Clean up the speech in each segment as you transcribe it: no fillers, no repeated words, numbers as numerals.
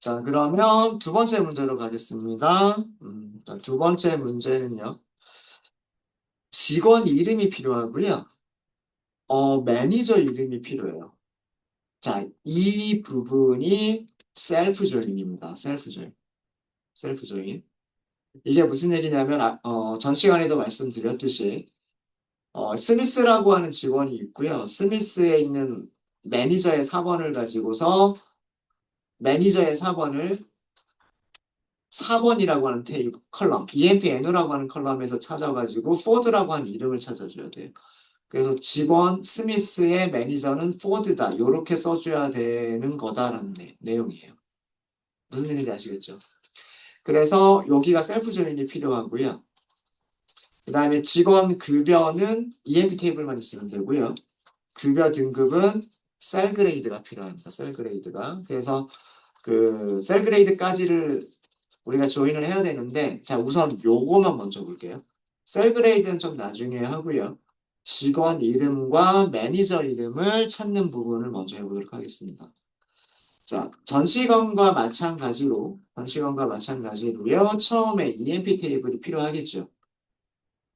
자, 그러면 두 번째 문제로 가겠습니다. 자, 두 번째 문제는요. 직원 이름이 필요하고요. 매니저 이름이 필요해요. 자, 이 부분이 셀프 조인입니다. 셀프 조인. 셀프 조인. 이게 무슨 얘기냐면, 전 시간에도 말씀드렸듯이, 스미스라고 하는 직원이 있고요. 스미스에 있는 매니저의 4번을 가지고서 매니저의 4번을 4번이라고 하는 테이블 컬럼, EMPNO라고 하는 컬럼에서 찾아가지고 포드라고 하는 이름을 찾아줘야 돼요. 그래서 직원 스미스의 매니저는 포드다. 이렇게 써줘야 되는 거다라는 내용이에요. 무슨 얘기인지 아시겠죠? 그래서 여기가 셀프 조인이 필요하고요. 그 다음에 직원 급여는 EMP 테이블만 있으면 되고요. 급여 등급은 셀 그레이드가 필요합니다. 셀 그레이드가. 그래서 그 셀 그레이드까지를 우리가 조인을 해야 되는데, 자, 우선 요거만 먼저 볼게요. 셀 그레이드는 좀 나중에 하고요. 직원 이름과 매니저 이름을 찾는 부분을 먼저 해보도록 하겠습니다. 자, 전시건과 마찬가지로요. 처음에 EMP 테이블이 필요하겠죠.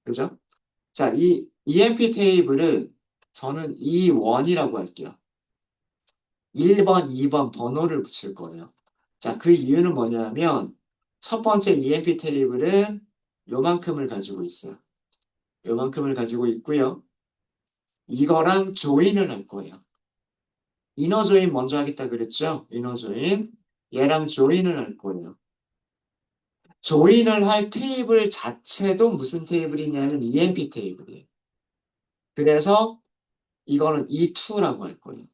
그죠? 자, 이 EMP 테이블을 저는 E1이라고 할게요. 1번, 2번 번호를 붙일 거예요. 자, 그 이유는 뭐냐면 첫 번째 EMP 테이블은 요만큼을 가지고 있어요. 요만큼을 가지고 있고요. 이거랑 조인을 할 거예요. 이너 조인 먼저 하겠다 그랬죠? 이너 조인. 얘랑 조인을 할 거예요. 조인을 할 테이블 자체도 무슨 테이블이냐면 EMP 테이블이에요. 그래서 이거는 E2라고 할 거예요.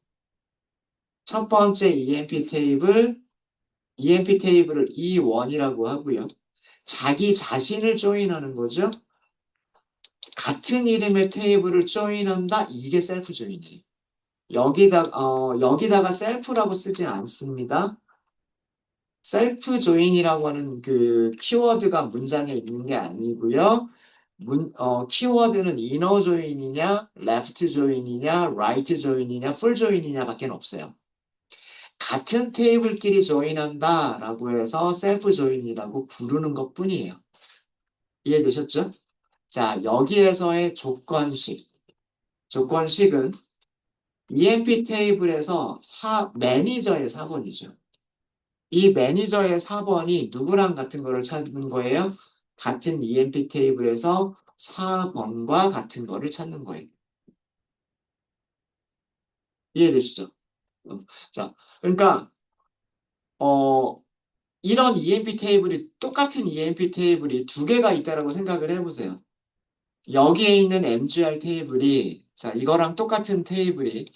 첫 번째 EMP 테이블을 E1이라고 하고요. 자기 자신을 조인하는 거죠. 같은 이름의 테이블을 조인한다. 이게 셀프 조인이에요. 여기다가 셀프라고 쓰지 않습니다. 셀프 조인이라고 하는 그 키워드가 문장에 있는 게 아니고요. 키워드는 이너 조인이냐, 레프트 조인이냐, 라이트 조인이냐, 풀 조인이냐밖에 없어요. 같은 테이블끼리 조인한다라고 해서 셀프 조인이라고 부르는 것뿐이에요. 이해되셨죠? 자, 여기에서의 조건식은 EMP 테이블에서 매니저의 4번이죠. 이 매니저의 4번이 누구랑 같은 거를 찾는 거예요? 같은 EMP 테이블에서 4번과 같은 거를 찾는 거예요. 이해되시죠? 자, 그러니까 어, 이런 똑같은 EMP 테이블이 두 개가 있다라고 생각을 해보세요. 여기에 있는 MGR 테이블이 자, 이거랑 똑같은 테이블이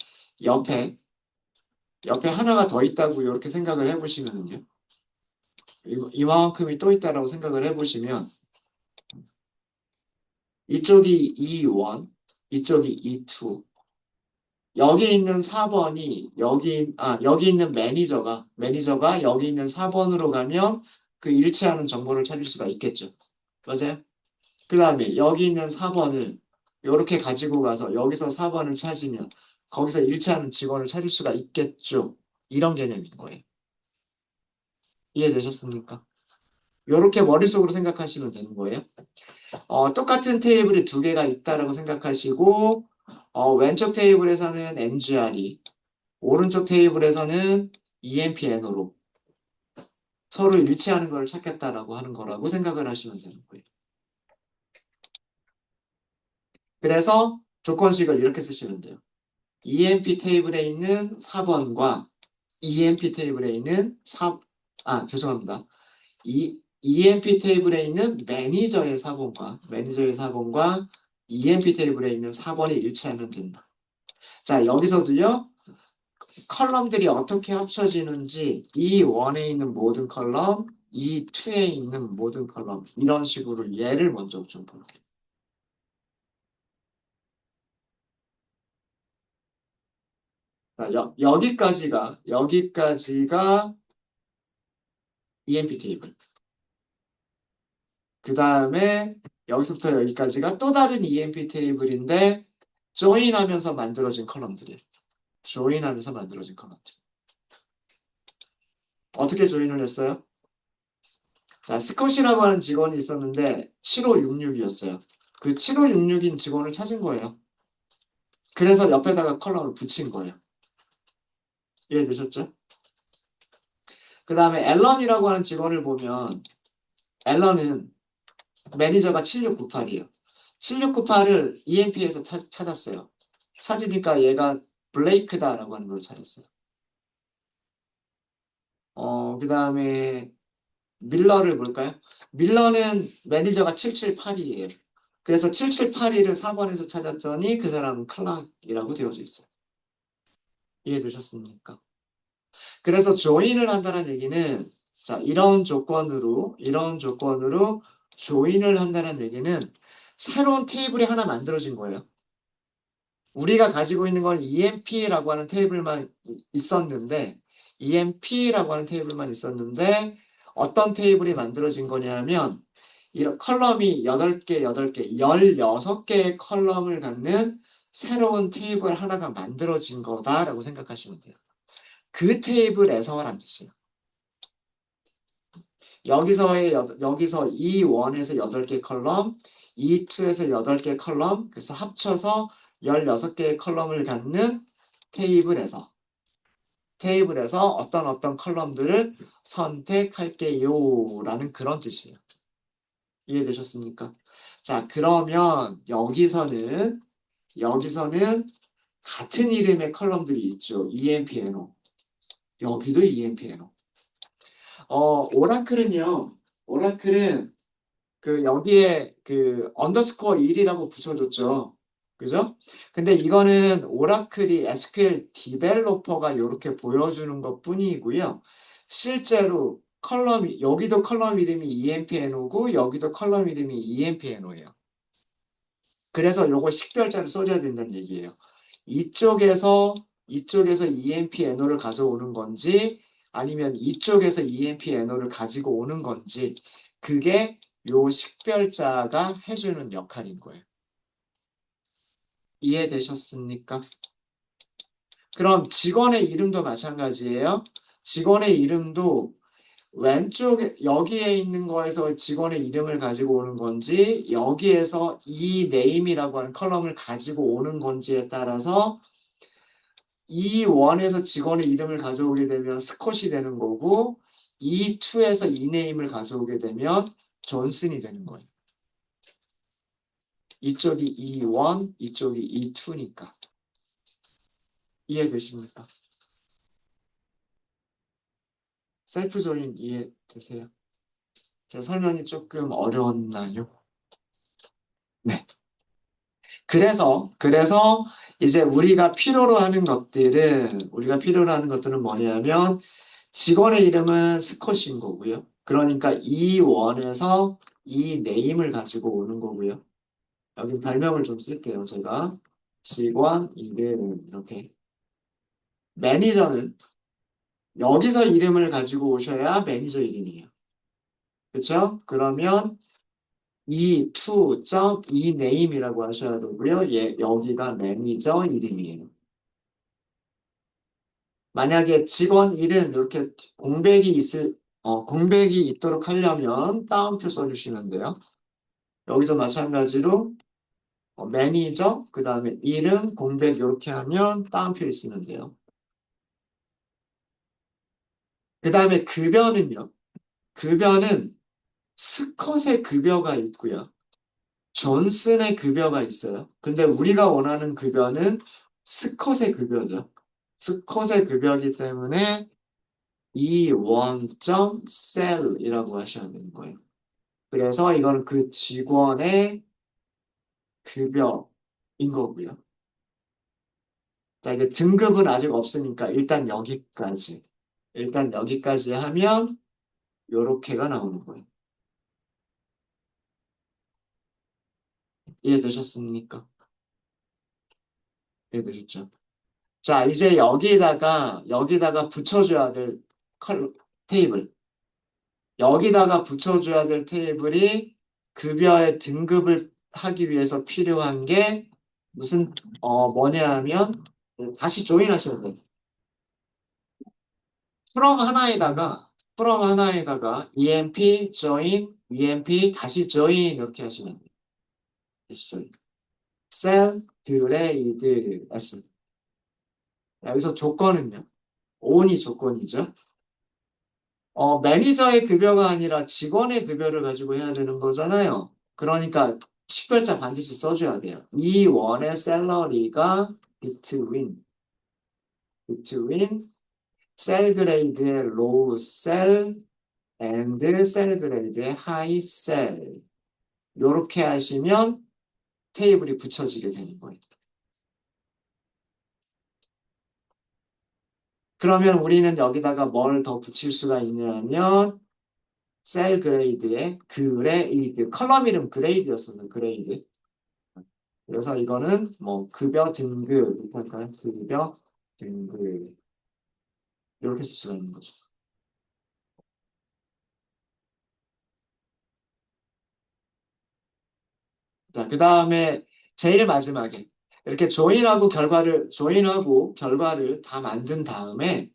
옆에 하나가 더 있다고 이렇게 생각을 해보시면요. 이만큼이 또 있다라고 생각을 해보시면 이쪽이 E1, 이쪽이 E2. 여기 있는 4번이 여기 있는 매니저가 여기 있는 4번으로 가면 그 일치하는 정보를 찾을 수가 있겠죠. 맞아요? 그 다음에 여기 있는 4번을 이렇게 가지고 가서 여기서 4번을 찾으면 거기서 일치하는 직원을 찾을 수가 있겠죠. 이런 개념인 거예요. 이해되셨습니까? 이렇게 머릿속으로 생각하시면 되는 거예요. 똑같은 테이블이 두 개가 있다라고 생각하시고 왼쪽 테이블에서는 MGR이 오른쪽 테이블에서는 EMPNO로 서로 일치하는 걸 찾겠다라고 하는 거라고 생각을 하시면 되는 거예요. 그래서 조건식을 이렇게 쓰시면 돼요. EMP 테이블에 있는 4번과 EMP 테이블에 있는 죄송합니다. EMP 테이블에 있는 매니저의 4번과 EMP 테이블에 있는 4번이 일치하면 된다. 자, 여기서도요. 컬럼들이 어떻게 합쳐지는지 E1에 있는 모든 컬럼, E2에 있는 모든 컬럼 이런 식으로 얘를 먼저 좀 볼게요. 자, 여기까지가 EMP 테이블. 그 다음에 여기서부터 여기까지가 또 다른 EMP 테이블인데 조인하면서 만들어진 컬럼들이에요. 조인하면서 만들어진 컬럼들. 어떻게 조인을 했어요? 자, 스콧이라고 하는 직원이 있었는데 7566이었어요. 그 7566인 직원을 찾은 거예요. 그래서 옆에다가 컬럼을 붙인 거예요. 이해되셨죠? 그 다음에 앨런이라고 하는 직원을 보면 앨런은 매니저가 7698이에요. 7698을 EMP에서 찾았어요. 찾으니까 얘가 블레이크다라고 하는 걸 찾았어요. 그 다음에 밀러를 볼까요? 밀러는 매니저가 778이에요. 그래서 7782를 4번에서 찾았더니 그 사람은 클락이라고 되어져 있어요. 이해되셨습니까? 그래서 조인을 한다는 얘기는 자, 이런 조건으로 조인을 한다는 얘기는 새로운 테이블이 하나 만들어진 거예요. 우리가 가지고 있는 건 EMP라고 하는 테이블만 있었는데 EMP라고 하는 테이블만 있었는데 어떤 테이블이 만들어진 거냐면 이런 컬럼이 8개, 8개, 16개의 컬럼을 갖는 새로운 테이블 하나가 만들어진 거다라고 생각하시면 돼요. 그 테이블에서란 뜻이에요. 여기서 E1에서 8개 컬럼, E2에서 8개 컬럼, 그래서 합쳐서 16개의 컬럼을 갖는 테이블에서 어떤 컬럼들을 선택할게요 라는 그런 뜻이에요. 이해되셨습니까? 자, 그러면 여기서는 같은 이름의 컬럼들이 있죠. EMPNO. 여기도 EMPNO. 오라클은 그 여기에 그 언더스코어 1이라고 붙여줬죠. 그죠? 근데 이거는 오라클이 SQL 디벨로퍼가 이렇게 보여주는 것 뿐이고요. 실제로 여기도 컬럼 이름이 EMPNO고 여기도 컬럼 이름이 EMPNO예요. 그래서 요거 식별자를 써줘야 된다는 얘기예요. 이쪽에서 EMPNO를 가져오는 건지 아니면 이쪽에서 EMPNO를 가지고 오는 건지 그게 요 식별자가 해주는 역할인 거예요. 이해되셨습니까? 그럼 직원의 이름도 마찬가지예요. 직원의 이름도 왼쪽에 여기에 있는 거에서 직원의 이름을 가지고 오는 건지 여기에서 이 네임이라고 하는 컬럼을 가지고 오는 건지에 따라서 이 원에서 직원의 이름을 가져오게 되면 스콧이 되는 거고 이 투에서 이 네임을 가져오게 되면 존슨이 되는 거예요. 이쪽이 E1, 이쪽이 E2니까. 이해되십니까? 셀프 조인 이해되세요? 제 설명이 조금 어려웠나요? 네. 그래서 이제 우리가 필요로 하는 것들은 뭐냐면 직원의 이름은 스콧인 거고요. 그러니까 E1에서 이 네임을 가지고 오는 거고요. 여기 별명을 좀 쓸게요. 제가 직원 이름 이렇게 매니저는 여기서 이름을 가지고 오셔야 매니저 이름이에요. 그렇죠? 그러면 이 to 이 name이라고 하셔야 되고요. 여기가 매니저 이름이에요. 만약에 직원 이름 이렇게 공백이 있도록 하려면 따옴표 써주시면 돼요. 여기도 마찬가지로 매니저 그 다음에 이름 공백 이렇게 하면 따옴표 있으면 돼요. 그 다음에 급여는요. 급여는 스컷의 급여가 있고요. 존슨의 급여가 있어요. 근데 우리가 원하는 급여는 스컷의 급여죠. 스컷의 급여이기 때문에 이 원점 셀이라고 하셔야 되는 거예요. 그래서 이거는 그 직원의 급여인 거고요. 자, 이제 등급은 아직 없으니까 일단 여기까지 하면 요렇게가 나오는 거예요. 이해되셨습니까? 이해되셨죠? 자, 이제 여기다가 붙여줘야 될 테이블. 여기다가 붙여줘야 될 테이블이 급여의 등급을 하기 위해서 필요한 게 뭐냐 하면 다시 조인하셔야 돼요. from 하나에다가 emp join, emp 다시 join 이렇게 하시면 돼요. 다시 join. cell grade s. 여기서 조건은요. on이 조건이죠. 매니저의 급여가 아니라 직원의 급여를 가지고 해야 되는 거잖아요. 그러니까 식별자 반드시 써줘야 돼요. 이 원의 샐러리가 between 셀 그레이드의 로우 셀 and 셀 그레이드의 하이 셀. 이렇게 하시면 테이블이 붙여지게 되는 거예요. 그러면 우리는 여기다가 뭘 더 붙일 수가 있냐면 셀 그레이드의 그레이드 컬럼 이름 그레이드였었는 그레이드. 그래서 이거는 뭐 급여 등급 이렇게 할까요? 급여 등급 이렇게 쓸 수가 있는 거죠. 자, 그 다음에 제일 마지막에 이렇게 조인하고 결과를 다 만든 다음에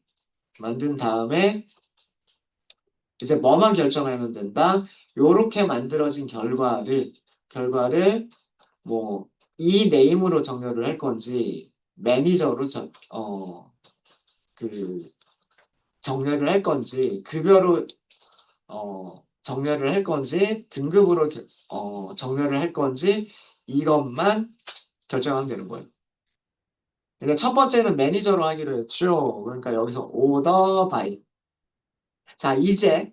이제 뭐만 결정하면 된다. 요렇게 만들어진 결과를 뭐 이 네임으로 정렬을 할 건지 매니저로 그 정렬을 할 건지 급여로 정렬을 할 건지 등급으로 정렬을 할 건지 이것만 결정하면 되는 거예요. 근데 첫 번째는 매니저로 하기로 했죠. 그러니까 여기서 오더 바이. 자, 이제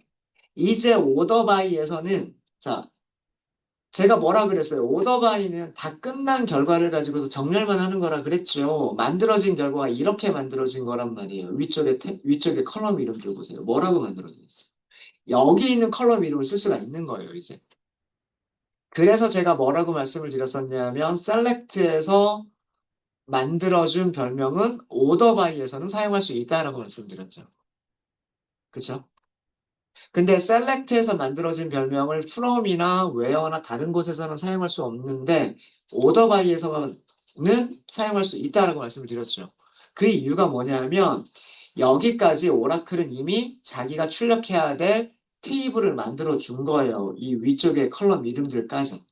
오더 바이에서는 자, 제가 뭐라 그랬어요? 오더 바이는 다 끝난 결과를 가지고서 정렬만 하는 거라 그랬죠. 만들어진 결과가 이렇게 만들어진 거란 말이에요. 위쪽에 컬럼 이름 줄 보세요. 뭐라고 만들어져 있어요? 여기 있는 컬럼 이름을 쓸 수가 있는 거예요, 이제. 그래서 제가 뭐라고 말씀을 드렸었냐면 셀렉트에서 만들어준 별명은 오더바이에서는 사용할 수 있다라고 말씀드렸죠. 그렇죠? 근데 셀렉트에서 만들어진 별명을 from이나 where나 다른 곳에서는 사용할 수 없는데 오더바이에서는 사용할 수 있다라고 말씀을 드렸죠. 그 이유가 뭐냐면 여기까지 오라클은 이미 자기가 출력해야 될 테이블을 만들어 준 거예요. 이 위쪽에 컬럼 이름들까지.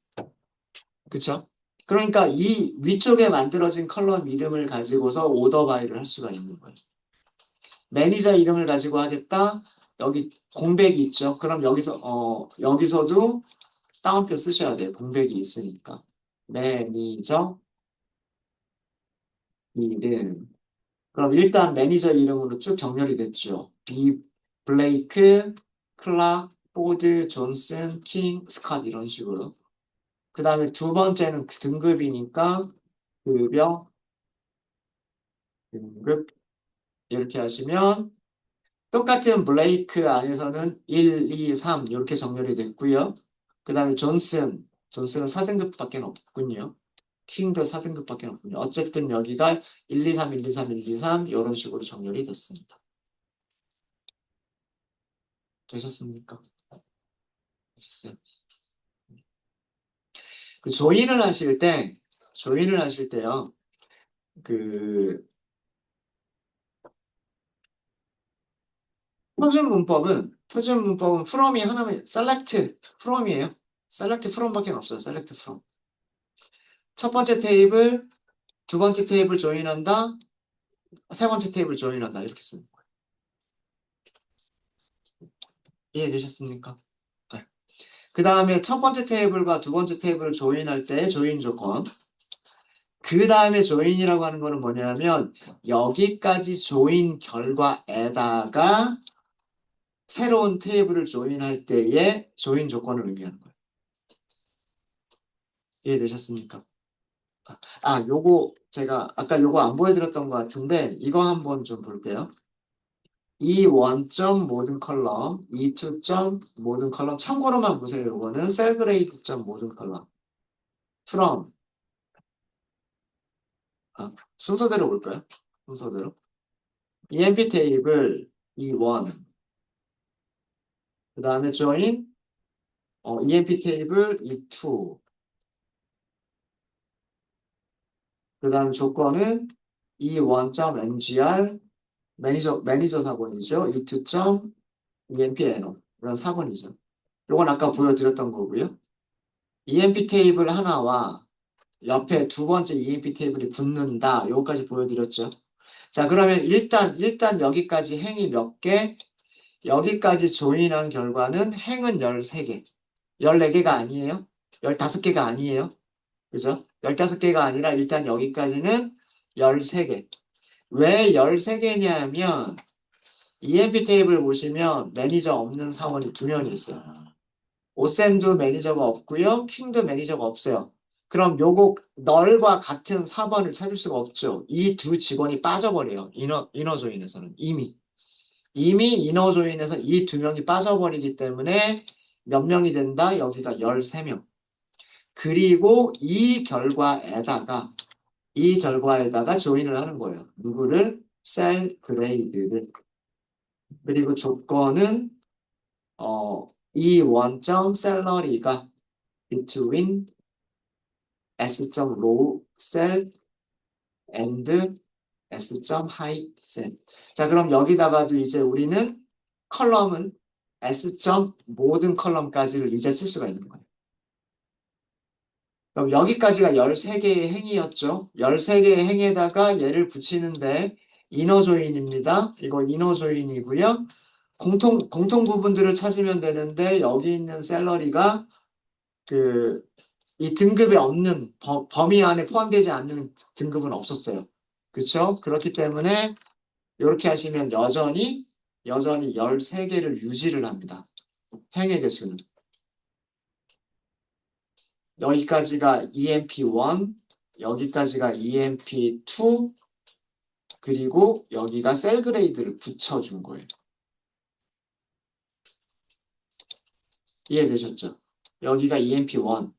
그렇죠? 그러니까 이 위쪽에 만들어진 컬럼 이름을 가지고서 오더 바이를 할 수가 있는 거예요. 매니저 이름을 가지고 하겠다. 여기 공백이 있죠. 그럼 여기서도 따옴표 쓰셔야 돼요. 공백이 있으니까. 매니저 이름. 그럼 일단 매니저 이름으로 쭉 정렬이 됐죠. 블레이크, 클락, 포드, 존슨, 킹, 스캇 이런 식으로. 그 다음에 두 번째는 그 등급이니까 급여, 등급 이렇게 하시면 똑같은 블레이크 안에서는 1, 2, 3 이렇게 정렬이 됐고요. 그 다음에 존슨은 4등급밖에 없군요. 킹도 4등급밖에 없군요. 어쨌든 여기가 1, 2, 3, 1, 2, 3, 1, 2, 3 이런 식으로 정렬이 됐습니다. 되셨습니까? 되셨어요? 그 조인을 하실 때요. 그 표준 문법은 from이 하나면 from이에요. select from밖에 없어요. select from. 첫 번째 테이블, 두 번째 테이블 조인한다. 세 번째 테이블 조인한다. 이렇게 쓰는 거예요. 이해되셨습니까? 네. 그 다음에 첫 번째 테이블과 두 번째 테이블 조인할 때 조인 조건. 그 다음에 조인이라고 하는 거는 뭐냐면 여기까지 조인 결과에다가 새로운 테이블을 조인할 때의 조인 조건을 의미하는 거예요. 이해되셨습니까? 요거 제가 아까 요거 안 보여드렸던 것 같은데 이거 한번 좀 볼게요. 이 원점 모든 컬럼, 이 투점 모든 컬럼 참고로만 보세요. 요거는 셀그레이드 점 모든 컬럼 from 순서대로 볼까요? 순서대로 emp 테이블 E1 그 다음에 join emp 테이블 E2 그 다음 조건은 E1.mgr 매니저 사본이죠. E2. EMP NO. 이런 4번이죠. 요건 아까 보여드렸던 거고요. EMP 테이블 하나와 옆에 두 번째 EMP 테이블이 붙는다. 요거까지 보여드렸죠. 자, 그러면 일단 여기까지 행이 몇 개? 여기까지 조인한 결과는 행은 13개. 14개가 아니에요? 15개가 아니에요? 그죠? 15개가 아니라 일단 여기까지는 13개. 왜 13개냐면 EMP 테이블 보시면 매니저 없는 사원이 두 명이 있어요. 오셈도 매니저가 없고요. 킹도 매니저가 없어요. 그럼 요거 널과 같은 4번을 찾을 수가 없죠. 이 두 직원이 빠져버려요. 이너 조인에서는 이미 이너 조인에서 이 두 명이 빠져버리기 때문에 몇 명이 된다? 여기가 13명. 그리고 이 결과에다가 조인을 하는 거예요. 누구를? 셀 그레이드를. 그리고 조건은 이 원점 셀러리가 between s.low cell and s.high cell. 자, 그럼 여기다가도 이제 우리는 컬럼은 s. 모든 컬럼까지를 이제 쓸 수가 있는 거예요. 그럼 여기까지가 13개의 행이었죠. 13개의 행에다가 얘를 붙이는데 이너 조인입니다. 이거 이너 조인이고요. 공통 부분들을 찾으면 되는데 여기 있는 셀러리가 그 이 등급에 없는 범위 안에 포함되지 않는 등급은 없었어요. 그렇죠? 그렇기 때문에 이렇게 하시면 여전히 13개를 유지를 합니다. 행의 개수는. 여기까지가 EMP1, 여기까지가 EMP2, 그리고 여기가 셀 그레이드를 붙여준 거예요. 이해되셨죠? 여기가 EMP1,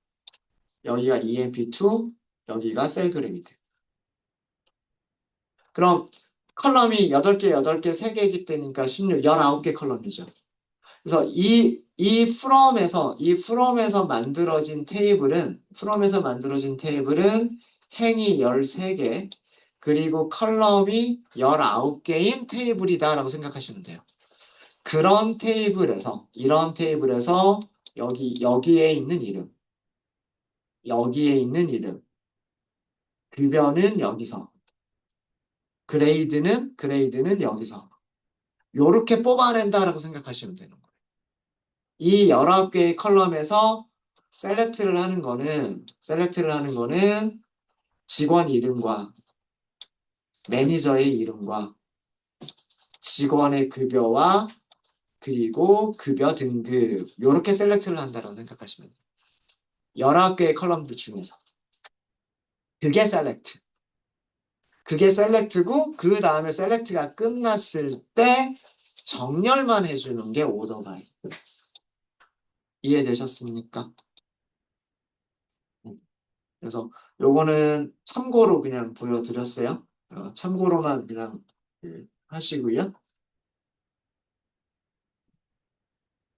여기가 EMP2, 여기가 셀 그레이드. 그럼 컬럼이 8개, 8개, 3개이기 때니까 16, 19개 컬럼이죠. 그래서 from에서 만들어진 테이블은 행이 13개, 그리고 컬럼이 19개인 테이블이다라고 생각하시면 돼요. 이런 테이블에서 여기에 있는 이름, 급여는 여기서, 그레이드는 여기서. 요렇게 뽑아낸다라고 생각하시면 되는 거예요. 이 19개의 컬럼에서 셀렉트를 하는 거는 직원 이름과 매니저의 이름과 직원의 급여와 그리고 급여 등급 요렇게 셀렉트를 한다고 생각하시면 돼요. 19개의 컬럼들 중에서 그게 셀렉트. 그게 셀렉트고 그 다음에 셀렉트가 끝났을 때 정렬만 해주는 게 오더 바이. 이해되셨습니까? 그래서 요거는 참고로 그냥 보여드렸어요. 참고로만 그냥 하시고요.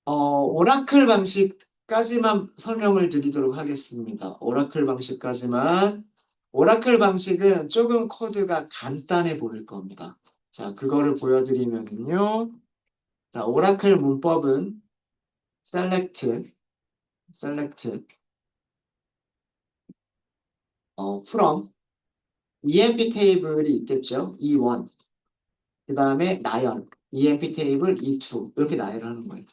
오라클 방식까지만 설명을 드리도록 하겠습니다. 오라클 방식은 조금 코드가 간단해 보일 겁니다. 자, 그거를 보여드리면요. 자, 오라클 문법은 select, from, EMP 테이블이 있겠죠. E1. 그 다음에 나열, EMP 테이블 E2. 이렇게 나열하는 거예요.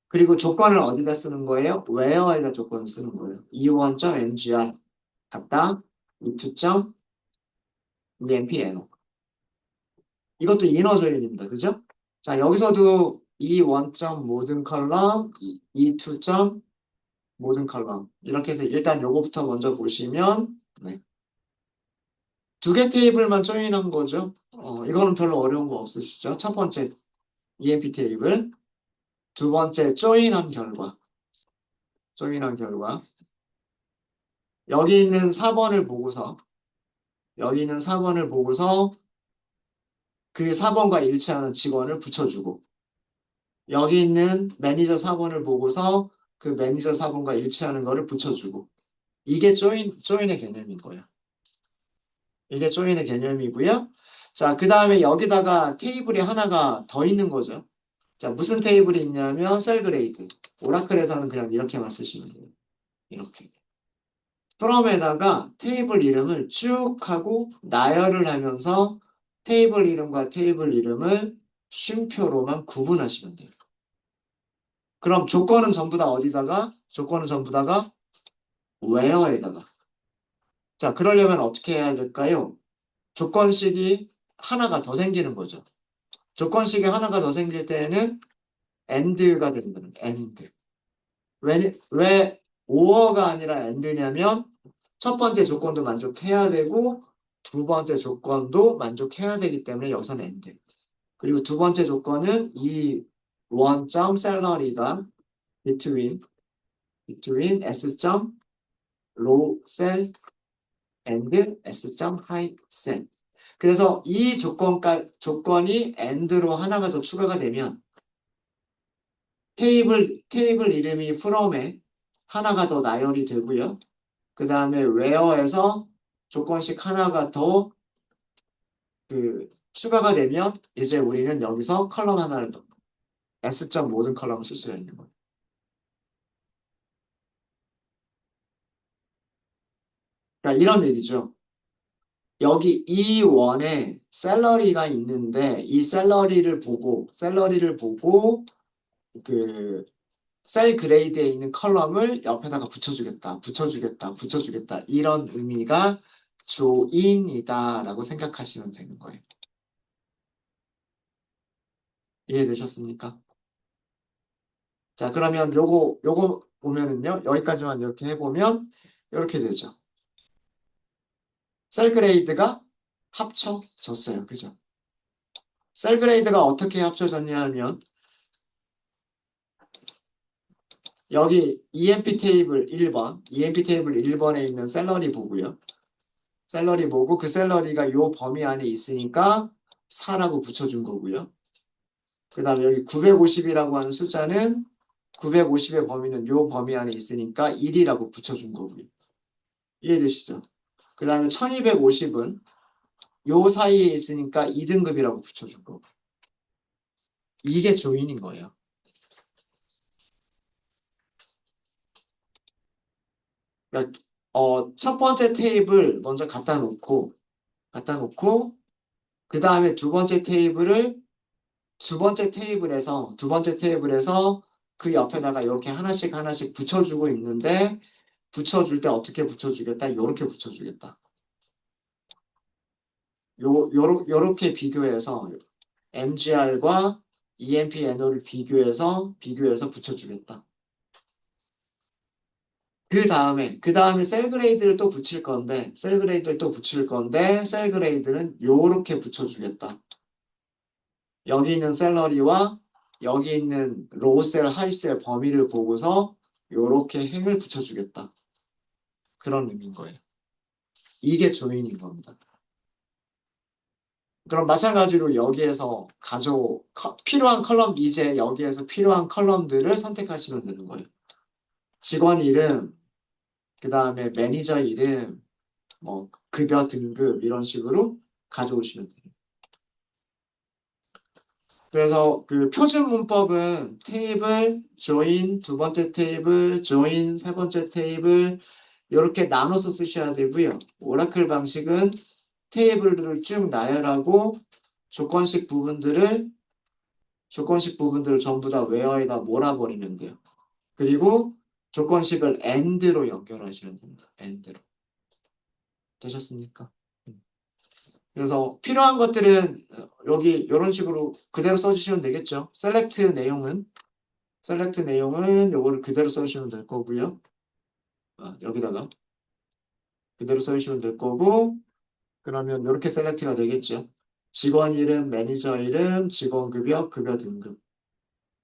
그리고 조건을 어디다 쓰는 거예요? where에다 조건을 쓰는 거예요. e1.mgr 같다. e2.empno. 이것도 이너 조인입니다. 그죠? 자, 여기서도 e1. 모든 컬럼, e2. 모든 컬럼. 이렇게 해서 일단 요거부터 먼저 보시면 네. 2개 테이블만 조인한 거죠. 이거는 별로 어려운 거 없으시죠? 첫 번째 EMP 테이블, 두 번째 조인한 결과 여기 있는 4번을 보고서 그 4번과 일치하는 직원을 붙여주고 여기 있는 매니저 4번을 보고서 그 매니저 4번과 일치하는 거를 붙여주고 이게 조인의 개념인 거예요. 이게 조인의 개념이고요. 자, 그 다음에 여기다가 테이블이 하나가 더 있는 거죠. 자, 무슨 테이블이 있냐면 셀 그레이드. 오라클에서는 그냥 이렇게만 쓰시면 돼요. 이렇게. from에다가 테이블 이름을 쭉 하고 나열을 하면서 테이블 이름과 테이블 이름을 쉼표로만 구분하시면 돼요. 그럼 조건은 전부 다 어디다가? 조건은 전부 다가 where에다가. 자, 그러려면 어떻게 해야 될까요? 조건식이 하나가 더 생기는 거죠. 조건식이 하나가 더 생길 때에는 and가 된다는 거예요. and. 왜 or가 아니라 and냐면 첫 번째 조건도 만족해야 되고 두 번째 조건도 만족해야 되기 때문에 여기서는 and. 그리고 두 번째 조건은 이 원점 샐러리가 between s.low cell and s.high cell. 그래서 이 조건이 and로 하나가 더 추가가 되면 테이블 이름이 from에 하나가 더 나열이 되고요. 그 다음에 where에서 조건식 하나가 더 추가가 되면 이제 우리는 여기서 컬럼 하나를 더 S. 모든 컬럼을 쓸 수가 있는 거예요. 그러니까 이런 얘기죠. 여기 이 원에 샐러리가 있는데 이 샐러리를 보고 그 셀 그레이드에 있는 컬럼을 옆에다가 붙여주겠다 이런 의미가 조인이다라고 생각하시면 되는 거예요. 이해되셨습니까? 자, 그러면 요거 보면은요. 여기까지만 이렇게 해보면 이렇게 되죠. 셀 그레이드가 합쳐졌어요. 그죠? 셀 그레이드가 어떻게 합쳐졌냐 하면 여기 EMP 테이블 1번에 있는 샐러리 보고요. 샐러리 보고 그 샐러리가 요 범위 안에 있으니까 4라고 붙여준 거고요. 그 다음에 여기 950이라고 하는 숫자는 950의 범위는 요 범위 안에 있으니까 1이라고 붙여준 거고요. 이해되시죠? 그 다음에 1250은 요 사이에 있으니까 2등급이라고 붙여준 거고. 이게 조인인 거예요. 그러니까 첫 번째 테이블 먼저 갖다 놓고 그 다음에 두 번째 테이블에서 그 옆에다가 이렇게 하나씩 하나씩 붙여주고 있는데 붙여줄 때 어떻게 붙여주겠다? 요렇게 붙여주겠다. 요렇게 비교해서 MGR과 EMP-NO를 비교해서 붙여주겠다. 그 다음에 셀그레이드를 또 붙일 건데 셀그레이드는 요렇게 붙여주겠다. 여기 있는 샐러리와 여기 있는 로우셀, 하이셀 범위를 보고서 요렇게 행을 붙여주겠다. 그런 의미인 거예요. 이게 조인인 겁니다. 그럼 마찬가지로 여기에서 필요한 컬럼, 이제 여기에서 필요한 컬럼들을 선택하시면 되는 거예요. 직원 이름, 그 다음에 매니저 이름, 뭐 급여 등급 이런 식으로 가져오시면 돼요. 그래서 그 표준 문법은 테이블, 조인, 두 번째 테이블, 조인, 세 번째 테이블 이렇게 나눠서 쓰셔야 되고요. 오라클 방식은 테이블들을 쭉 나열하고 조건식 부분들을 전부 다 웨어에다 몰아버리면 돼요. 그리고 조건식을 and로 연결하시면 됩니다. and로. 되셨습니까? 그래서 필요한 것들은 여기 이런 식으로 그대로 써주시면 되겠죠. 셀렉트 내용은 요거를 그대로 써주시면 될 거고요. 여기다가 그대로 써주시면 될 거고 그러면 이렇게 셀렉트가 되겠죠. 직원 이름, 매니저 이름, 직원 급여, 급여 등급.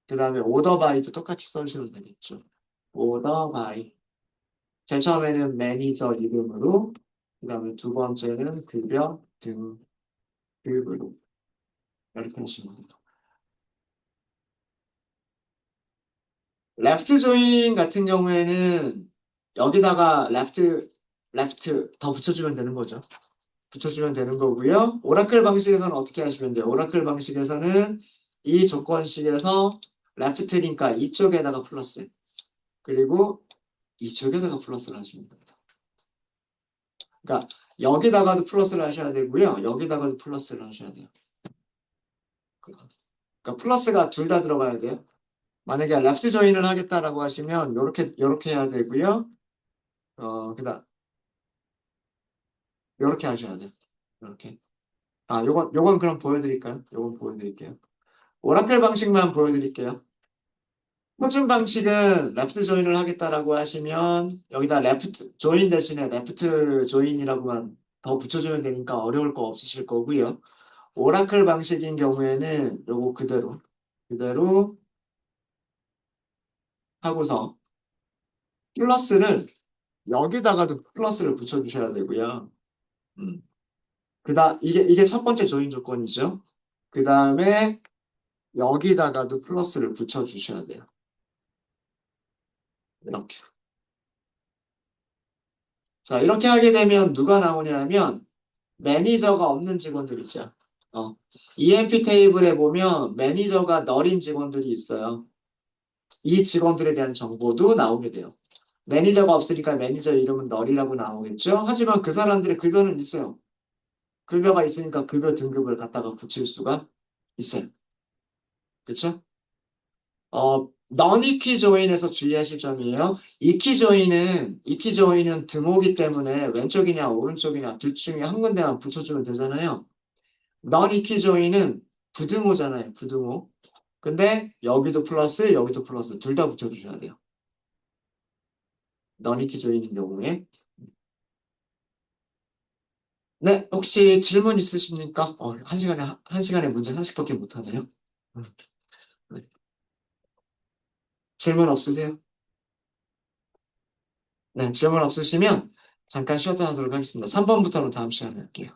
그 다음에 오더 바이도 똑같이 써주시면 되겠죠. 오더 바이. 제일 처음에는 매니저 이름으로, 그 다음에 두 번째는 급여 등급으로 이렇게 하시면 됩니다. 레프트 조인 같은 경우에는 여기다가 레프트 더 붙여주면 되는 거죠. 붙여주면 되는 거고요. 오라클 방식에서는 어떻게 하시면 돼요? 오라클 방식에서는 이 조건식에서 left니까 이쪽에다가 플러스. 그리고 이쪽에다가 플러스를 하시면 됩니다. 그러니까 여기다가도 플러스를 하셔야 되고요. 여기다가도 플러스를 하셔야 돼요. 그러니까 플러스가 둘 다 들어가야 돼요. 만약에 레프트 조인을 하겠다라고 하시면 요렇게 해야 되고요. 그다음 요렇게 하셔야 돼요. 이렇게. 요건 그럼 보여드릴까요? 요건 보여드릴게요. 오라클 방식만 보여드릴게요. 표준 방식은 레프트 조인을 하겠다라고 하시면 여기다 레프트 조인 대신에 레프트 조인이라고만 더 붙여주면 되니까 어려울 거 없으실 거고요. 오라클 방식인 경우에는 요거 그대로 하고서 플러스를 여기다가도 플러스를 붙여주셔야 되고요. 음. 이게 첫 번째 조인 조건이죠. 그 다음에 여기다가도 플러스를 붙여주셔야 돼요. 이렇게. 자, 이렇게 하게 되면 누가 나오냐면 매니저가 없는 직원들 있죠. 어, EMP 테이블에 보면 매니저가 널인 직원들이 있어요. 이 직원들에 대한 정보도 나오게 돼요. 매니저가 없으니까 매니저 이름은 널이라고 나오겠죠. 하지만 그 사람들의 급여는 있어요. 급여가 있으니까 급여 등급을 갖다가 붙일 수가 있어요. 그렇죠? non-equi join에서 주의하실 점이에요. equi join은 등호기 때문에 왼쪽이냐 오른쪽이냐 둘 중에 한 군데만 붙여주면 되잖아요. non-equi join은 부등호잖아요. 부등호. 근데 여기도 플러스 둘 다 붙여주셔야 돼요. non-equi join인 경우에. 네, 혹시 질문 있으십니까? 한 시간에 문제 하나씩밖에 못하네요. 음, 네. 질문 없으세요? 네, 질문 없으시면 잠깐 쉬었다 하도록 하겠습니다. 3번부터는 다음 시간에 할게요.